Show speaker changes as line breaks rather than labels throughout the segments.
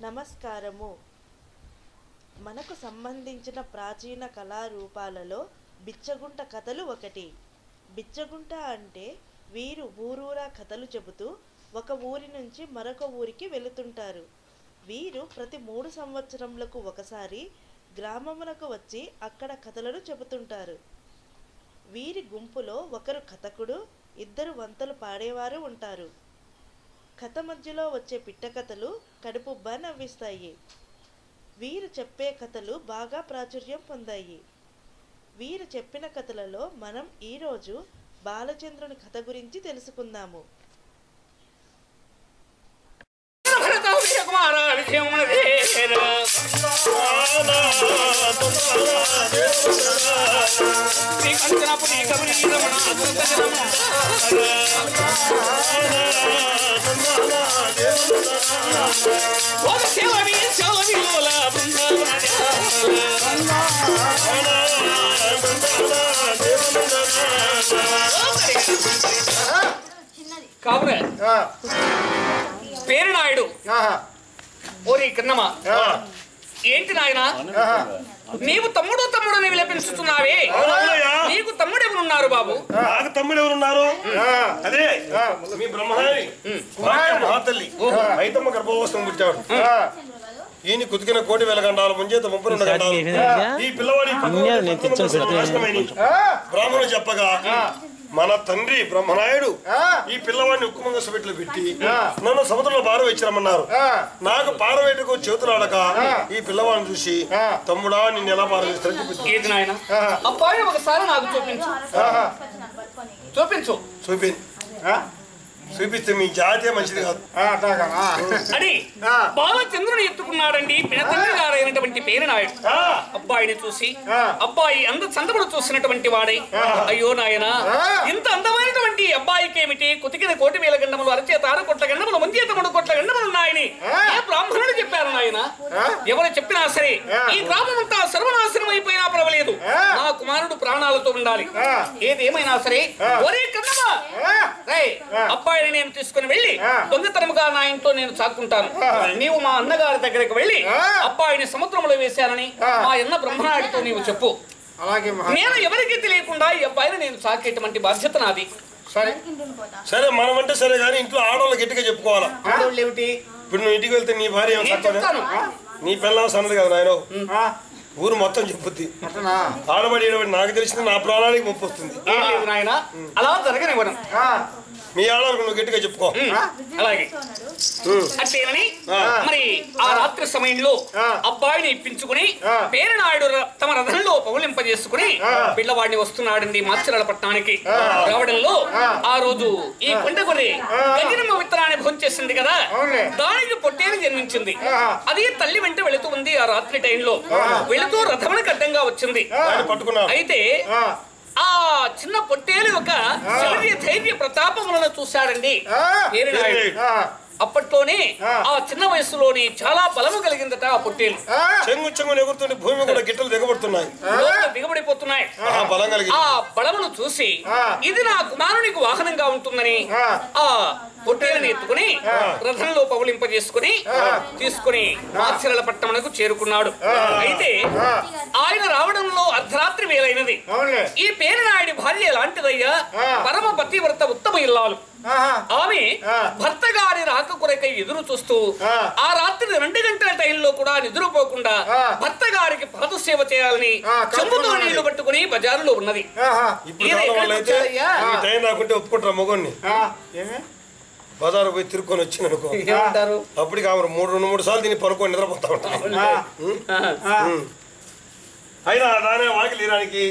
నమస్కారము. మనకు సంబంధించిన ప్రాచీన కళారూపాలలో బిచ్చగుంట కథలు ఒకటి. బిచ్చగుంట అంటే వీరు ఊరూరా కథలు చెబుతూ ఒక ఊరి నుంచి మరొక ఊరికి వెళుతుంటారు. వీరు ప్రతి 3 సంవత్సరములకు ఒకసారి గ్రామమునకు వచ్చి అక్కడ కథలను చెబుతుంటారు. వీరి గుంపులో ఒకరు కథకుడు, 2 వంతలు పాడేవారు ఉంటారు. కథ మధ్యలో వచ్చే పిట్ట కథలు కడుపుబ్బా నవ్విస్తాయి. వీరు చెప్పే కథలు బాగా ప్రాచుర్యం పొందాయి. వీరు చెప్పిన కథలలో మనం ఈరోజు బాలచంద్రుని కథ గురించి తెలుసుకుందాము.
పేరు నాయుడు ఓరి కన్నమ్మ ఏంటి నాయనా నీవు తమ్ముడు తమ్ముడని విలపించుతున్నావే? నీకు తమ్ముడు ఎవరున్నారు బాబు?
నాకు తమ్ముడు ఎవరున్నారు? అదే మీ బ్రహ్మహారి మహాతల్లి ఐతమ్మ గర్భవస్థం పుట్టాడు. ఈయన కుతికిన 1,000 గండాల ముంచేత 32 గండాలు. ఈ పిల్లవాడి బ్రాహ్మణుడు చెప్పగా మన తండ్రి బ్రహ్మనాయుడు ఈ పిల్లవాడిని ఉక్కుమంగ సభలో పెట్టి నన్ను సముద్రంలో పారవేయించమన్నారు. నాకు పారవేటకు చేతులు ఆడక ఈ పిల్లవాడిని చూసి తమ్ముడా నిన్ను ఎలా పారవేస్తారని చూపించు.
అబ్బాయి ఒకసారి నాకు చూపించు.
చూపిస్తే మీ జాతే మంచిది కాదు
అని బాలచంద్రుని ఎత్తుకున్నాడండి పినతండ్రి గారైనటువంటి పేరు నాయుడు. అబ్బాయిని చూసి అబ్బాయి చంద్రుడు చూసినటువంటి వాడై అయ్యో నాయన ఇంత అందమైనటువంటి అబ్బాయికి ఏమిటి కుతికిన 1,000 గండములు అరచేత 6 కోట్ల గండములు ముంచేత 3 కోట్ల గండములు ఉన్నాయని ఏ బ్రాహ్మణుడు చెప్పారు నాయన? ఎవరు చెప్పినా సరే ఈ గ్రామం అంతా సర్వనాశనం అయిపోయినా పర్వాలేదు, నా కుమారుడు ప్రాణాలతో ఉండాలి. ఏదేమైనా సరే ఒరే కన్నమ్మ అబ్బాయి నేను తీసుకుని వెళ్ళి దొంగతనముగా నా ఇంట్లో నేను చాక్కుంటాను. నీవు మా అన్నగారి దగ్గరికి వెళ్ళి అబ్బాయిని సముద్రంలో వేశానని మా అన్న బ్రహ్మనాయుడితో నీవు చెప్పు. నేను ఎవరికి తెలియకుండా ఈ అబ్బాయిని నేను చాకేటువంటి బాధ్యత నాది.
సరే మనం అంటే సరే కానీ ఇంట్లో ఆడవాళ్ళు గట్టిగా చెప్పుకోవాలా.
ఆడవాళ్ళు ఏమిటి?
ఇప్పుడు నువ్వు ఇంటికి వెళ్తే నీ భార్య నీ పిల్లల సన్నది కదా నాయన, ఊరు మొత్తం చెప్పుద్ది. ఆడబడి నాకు తెలిసింది నా ప్రాణానికి ముప్పు వస్తుంది.
నాయన అలా జరగనివ్వను.
మీ ఆడవాళ్ళకు నువ్వు గట్టిగా చెప్పుకో.
అలాగే అట్లేనని మరి ఆ రాత్రి సమయంలో అబ్బాయిని ఇప్పించుకుని పేరు నాయుడు తమ రథంలో పౌలింపజేసుకుని పిల్లవాడిని వస్తున్నాడండి మాచిరాల పట్టణానికి. రావడంలో ఆ రోజు ఈ కొండగొర్రె గంగిరమ్మ విత్తనాన్ని భోంచేసింది కదా, దానికి పొట్టేలు జన్మించింది. అది తల్లి వెంట వెళుతూ ఉంది. ఆ రాత్రి టైంలో వెళుతూ రథమునికి అడ్డంగా వచ్చింది. అయితే ఆ చిన్న పొట్టేలు ఒక శౌర్య ధైర్య ప్రతాపములను చూశాడండి పేరు నాయుడు. అప్పట్లోనే ఆ చిన్న వయసులోని చాలా బలము కలిగిందట ఆ పొట్టేలు.
చెంగు చెంగు ఎగురుతుంటే భూమి కూడా గిట్టలు దిగబడుతున్నాయి,
దిగబడిపోతున్నాయి. ఆ బలమును చూసి ఇది నా కుమారునికి వాహనంగా ఉంటుందని ఆ పొట్టేలను ఎత్తుకుని రథంలో పౌలింపజేసుకుని తీసుకుని మాచిరాల పట్టణమునకు చేరుకున్నాడు. అయితే ఆయన రావడంలో అర్ధరాత్రి వేలైనది. ఈ పేరు నాయుడి భార్య ఎలాంటిదయ్యా? పరమ పతివ్రత ఉత్తమ ఇల్లాలు. ఆమె భర్త గారి రాక కొరకై ఎదురు చూస్తూ ఆ రాత్రి 2 గంటల టైంలో కూడా నిద్రపోకుండా భర్త గారికి పాదసేవ చేయాలని చెంబుతో నీళ్లు పట్టుకుని బజారులో ఉన్నది.
ఒప్పుకుంటారా మొగోని? బజారు పోయి తిరుక్కొని వచ్చింది అనుకో, అప్పటికి ఆమె 2-3 సార్లు దీన్ని పనుకొని నిద్రపోతా ఉంటాను. అయినా దానే వాకిలి తీయడానికి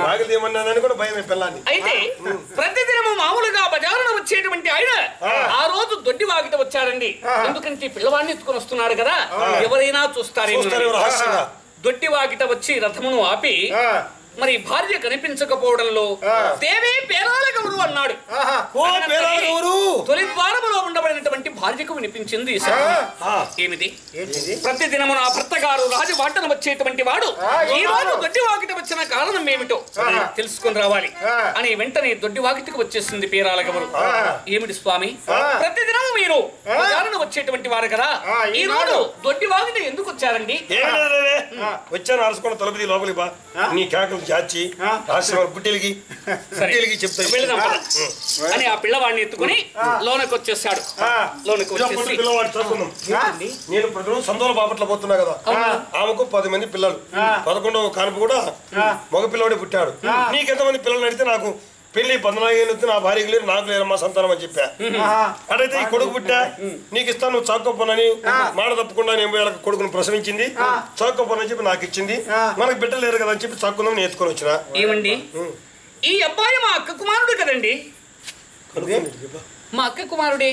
వాకిలి తీయమన్నానని కూడా భయమే పిల్లాన్ని.
అయితే ప్రతిదినము మామూలుగా బజారులో వచ్చేటువంటి ఆయన ఆ రోజు దొడ్డి వాకిట వచ్చాడండి. ఎందుకంటే పిల్లవాడిని ఎత్తుకొని వస్తున్నాడు కదా, ఎవరైనా చూస్తారేమో. దొడ్డి వాకిట వచ్చి రథమును ఆపి మరి భార్య కనిపించకపోవడంలో దేవి పేరాల గౌరు అన్నాడు. తొలి ద్వారములో ఉండబడినటువంటి భార్యకు వినిపించింది ఏమిటి? ప్రతి దినము నా భర్త గారు రాజవాటను వచ్చేటువంటి వాడు ఈ రోజు దొడ్డి వాకిట వచ్చిన కారణం ఏమిటో తెలుసుకుని రావాలి అని వెంటనే దొడ్డి వాకిటికి వచ్చేసింది పేరాల గౌరు. ఏమిటి స్వామి, ప్రతి దినము మీరు వచ్చేటువంటి వారు కదా, ఈ రోజు దొడ్డి వాకిట ఎందుకు వచ్చారండి?
వచ్చాను అరసుకున్న తలుపుది లోపలికి బా, నీ కేకలు చాచి బుట్టెలకి చెప్తాను
అని ఆ పిల్లవాడిని ఎత్తుకుని లోనకి వచ్చేసాడు. లోనకి వచ్చేసి
పిల్లవాడు చదువుకుందాం. నేను ప్రతిరోజు సందోల బాపట్ల పోతున్నా కదా, ఆమెకు 10 మంది పిల్లలు, 11వ కానుపు కూడా మగ పిల్లవాడే పుట్టాడు. నీకెంతమంది పిల్లలు అడిగితే నాకు పెళ్లి 14 ఏళ్ళు నా భార్యకి లేరు, నాకు లేరమ్మా సంతానం అని చెప్పా. అటైతే ఈ కొడుకు పుట్టా, నీకు ఇస్తాను, నువ్వు చాక్కోపోనని మాట తప్పకుండా నేను కొడుకును ప్రసవించింది, చాక్కోపోనని చెప్పి నాకు ఇచ్చింది. మనకు బిడ్డ లేరు కదా అని చెప్పి చాక్కుందాం నేను ఎత్తుకొని వచ్చిన.
ఏమండి, ఈ అబ్బాయి మా అక్క కుమారుడు కదండి? మా అక్క కుమారుడే.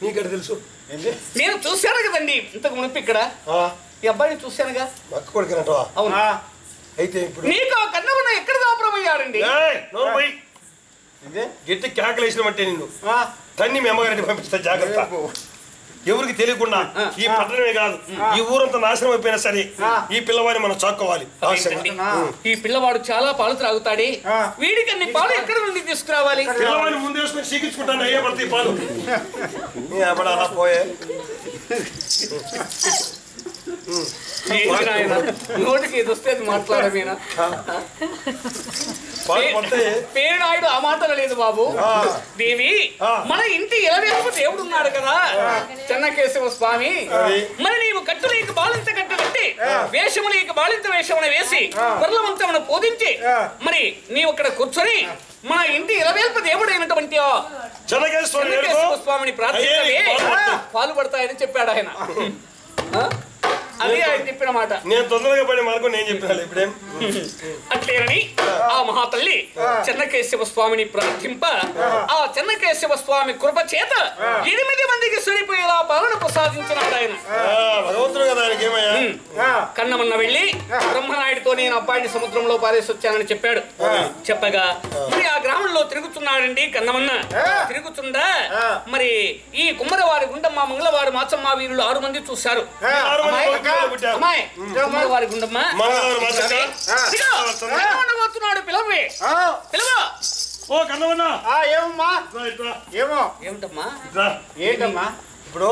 నీకెక్కడ తెలుసు?
నేను చూశాను కదండి ఇంతకు మునుపు ఇక్కడ ఈ అబ్బాయిని చూశానుగా.
అక్క కొడుకునటవా?
అవునా?
అయితే ఇప్పుడు
నీకు ఆ కన్నమున ఎక్కడ దాపురమయ్యాడండి?
గట్టి కేకలు వేసినట్టే నిన్ను తన్ని మీ అమ్మగారిని పంపిస్తా, జాగ్రత్త. ఎవరికి తెలియకుండా ఈ పట్టణమే కాదు ఈ ఊరంతా నాశనం అయిపోయినా సరే ఈ పిల్లవాడిని మనం చాక్కోవాలి.
ఈ పిల్లవాడు చాలా పాలు త్రాగుతాడే, వీడికి అన్ని పాలు ఎక్కడ నుండి తీసుకురావాలి?
పిల్లవాడిని ముందు వేసుకొని చీకించుకుంటాను, అయ్యే పడతాయి పాలు. అలా పోయే
నోటికి ఏది వస్తే అది మాట్లాడమేనా? పేరునాయుడు ఆ మాటలు లేదు బాబు. దేవి, మన ఇంటి ఇలవేపు దేవుడు ఉన్నాడు కదా చెన్నకేశవ స్వామి, మరి నీవు కట్టు నీకు బాలింత కట్టు కట్టి వేషము నీకు బాలింత వేషమును వేసి గొర్రెలవంతమును పూజించి మరి నీవు అక్కడ కూర్చొని మన ఇంటి ఇలవేల్పు దేవుడైనటువంటి చెన్నకేశవ స్వామిని ప్రార్థించవే పాలు పడతాయని చెప్పాడు ఆయన. అది ఆయన చెప్పిన మాట.
నేను తొందరగా పడి మార్గం నేను చెప్పినా ఇప్పుడేం
అట్లేనని ఆ మహాతల్లి చెన్నకేశవ స్వామిని ప్రార్థింప ఆ చెన్నకేశవ స్వామి కృప చేత 8 మందికి సరిపోయేలా పాలన ప్రసాదించినాడు ఆయన.
భగవంతుడు కదా ఆయనకి ఏమయ్యా.
కన్నమన్న వెళ్ళి బ్రహ్మనాయుడితో నేను అబ్బాయిని సముద్రంలో పారేసి వచ్చానని చెప్పాడు. చెప్పగా మరి ఆ గ్రామంలో తిరుగుతున్నాడండి కన్నమన్న. తిరుగుతుందా మరి ఈ కుమ్మరవారి గుండమ్మ మంగళవారి మాచమ్మ వీరులు 6 మంది చూశారు. వారి గుండమ్మ పిలవే పిలవ.
ఓ కన్నమన్నా
ఏమిటమ్మా
ఏంటమ్మా? ఇప్పుడు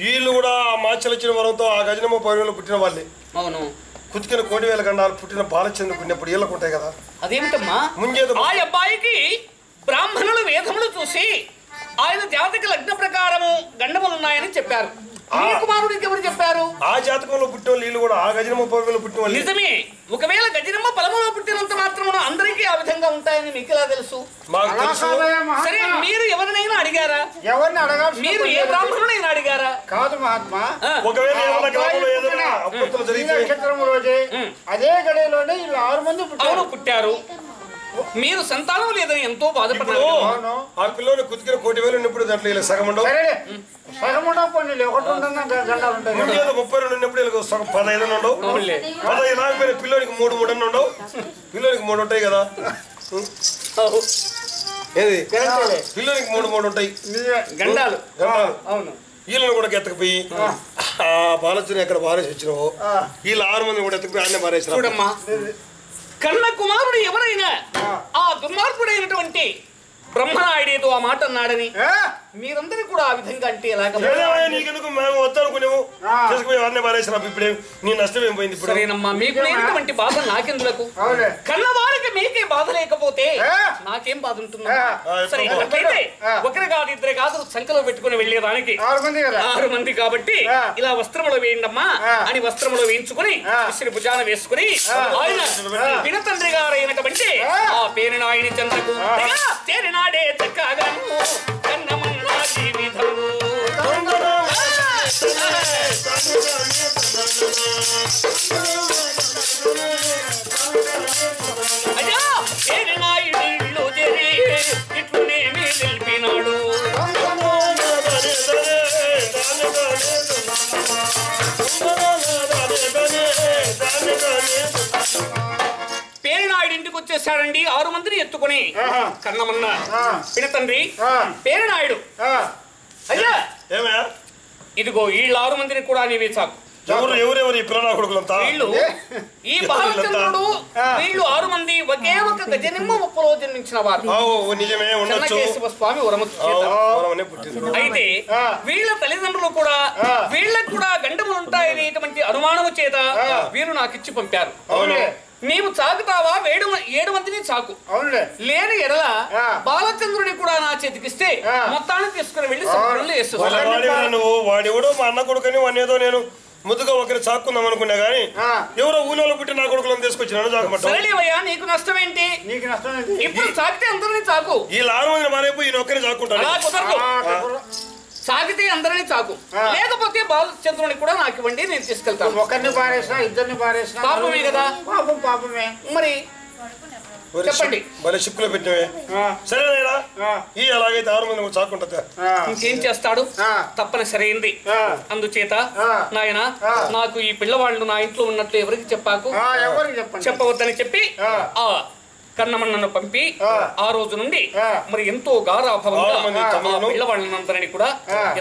వీళ్ళు కూడా మాచలు వచ్చిన వరంతో ఆ గజనమ్మ పౌర్యంలో పుట్టిన వాళ్ళే.
అవును.
కుతికిన 1,00,000 గండాలు పుట్టిన బాలచంద్ర పుట్టినప్పుడు వీళ్ళకు ఉంటాయి కదా.
అదేమిటమ్మా? ఆ అబ్బాయికి బ్రాహ్మణులు వేదములు చూసి ఆయన జాతక లగ్న ప్రకారము గండములున్నాయని చెప్పారు. కుమారుడికి ఎవరు చెప్పారు?
ఆ జాతకంలో పుట్టిన వీళ్ళు కూడా ఆ గజనమ్మ పౌర్యంలో పుట్టిన వాళ్ళు.
నిజమే. ఒకవేళ గజనమ్మ పొలంలో పుట్టినంత మాత్రమున అందరికీ ఆ విధంగా ఉంటాయని మీకు ఎలా తెలుసు? సరే, మీరు ఎవరినైనా అడిగారా?
ఎవరిని అడగాలి?
మీరు ఏ బ్రాహ్మణునైనా అడిగారా?
కాదు మహాత్మా.
ఒకవేళ
అదే గడిలోనే వీళ్ళు 6 మంది
పుట్టారు. మీరు సంతానం లేదని ఎంతో బాధపడ్డారు.
ఆ పిల్లని కుతికిన 1,00,000 ఉన్నప్పుడు దాంట్లో ఇలా సగం ఉండవు.
సగం ఉండకపోయి ఒకటి ఉంటుంది, గంటలు ఉంటాయి.
32 ఉన్నప్పుడు సగం 15 ఉండవు. 15 రాకపోయిన పిల్లోనికి 3 ఉండవు. పిల్లోనికి 3 ఉంటాయి కదా. ఏది పిల్లోనికి 3 ఉంటాయి
గండాలు.
అవును. వీళ్ళని కూడా ఎత్తకపోయి ఆ బాలచుని ఎక్కడ పారేసి వచ్చినావో వీళ్ళు 6 మంది కూడా ఎత్తకపోయి ఆయన పారేసి.
చూడమ్మా, కన్న కుమారుడు ఎవరైనా ఆ దుర్మార్గుడైనటువంటి బ్రహ్మనాయుడేదో ఆ మాట అన్నాడని మీరందరూ కూడా ఆ విధంగా అంటే
నీకెందుకు మేము వద్దనుకునేవు చేసుకుపోయి వారిని పారేసినా ఇప్పుడే నీ నష్టం ఏం పోయింది.
సరేనమ్మా, మీకు లేనటువంటి బాధ నాకెందులకు? కన్నవారికి మీకే బాధ లేకపోతే నాకేం బాధ ఉంటుందా? సరే, అట్లయితే ఒకరు కాదు 2 కాదు సంఖ్యలో పెట్టుకుని వెళ్ళేదానికి 6 మంది కాబట్టి ఇలా వస్త్రములు వేయండమ్మా అని వస్త్రములు వేయించుకుని విసిరి భుజాన వేసుకుని ఆయన పినతండ్రి గారైనటువంటి ఆ పేరునాయుని చెంతకు చేరినాడే చక్కగాను కన్నమన్నా జీవితము. అయ్యా పేరునాయుడు చేరి ఇట్లునేమి నిలిపినాడు. పేరు వచ్చాడండి 6 మందిని ఎత్తుకొని కన్నమన్న పినతండ్రి పేరునాయుడు అయ్యా
ఏమయ్యా
ఇదిగో వీళ్ళ 6 మందిని కూడా నీవే చాకు.
ఎవరెవరు ఈ పిల్లల కొడుకులంతా?
వీళ్ళు ఈ బాలచంద్రుడు వీళ్ళు 6 మంది ఒకే ఒక గజనిమ్మ ఉప్పలో జన్మించిన వారు.
నిజమే ఉండొచ్చు.
చెన్నకేశవ స్వామి అయితే వీళ్ళ తల్లిదండ్రులు కూడా వీళ్ళకు కూడా గండములు ఉంటాయనేటువంటి అనుమానము చేత వీరు నాకు ఇచ్చి పంపారు. నీవు చాకుతావా 7 మందిని చాకు, లేని ఎడల బాలచంద్రుని కూడా నా చేతికిస్తే మొత్తాన్ని తీసుకుని వెళ్ళి సముద్రంలో వేస్తున్నాను.
వాడెవడో మా అన్న కొడుకని వాడినేదో నేను ముద్దుగా ఒకరి చాక్కుందాం అనుకున్నా గానీ ఎవరో ఊళ్ళో పుట్టి నా కొడుకులను తీసుకొచ్చినాను చాకమయ్యా.
నీకు నష్టం ఏంటి? ఇప్పుడు చాకితే అందరినీ చాకు.
ఈ 6 మంది మారేపు ఈయన ఒక్కరిని చాక్కుంటాను.
సాగితే అందరినీ చాకు, లేకపోతే బాలచంద్రుని కూడా నాకు ఇవ్వండి, నేను తీసుకెళ్తాను.
ఒకరిని పారేసినా ఇద్దరిని పారేసినా
పాపమే కదా.
పాపమే.
మరి చెప్పండి.
భలే షిప్లో పెట్టినవే. సరేనా ఈ అలాగైతే 6 మంది చాక్కుంటా.
ఇంకేం చేస్తాడు? తప్పనిసరి అయింది. అందుచేత నాయన నాకు ఈ పిల్లవాళ్ళు నా ఇంట్లో ఉన్నట్లు ఎవరికి చెప్పాకు, చెప్పవద్దని చెప్పి కన్నమన్నను పంపి ఆ రోజు నుండి మరి ఎంతో గారాభవంగా పిల్లవాళ్ళనందరినీ కూడా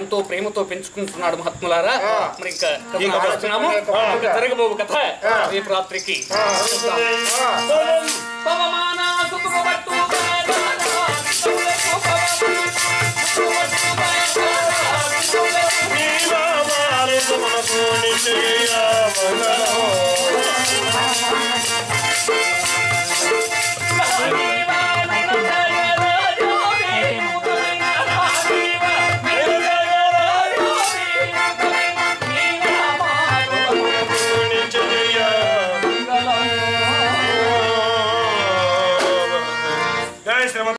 ఎంతో ప్రేమతో పెంచుకుంటున్నాడు మహాత్ములారా. మరి ఇంకా జరగబోవు కథ రేపు రాత్రికి.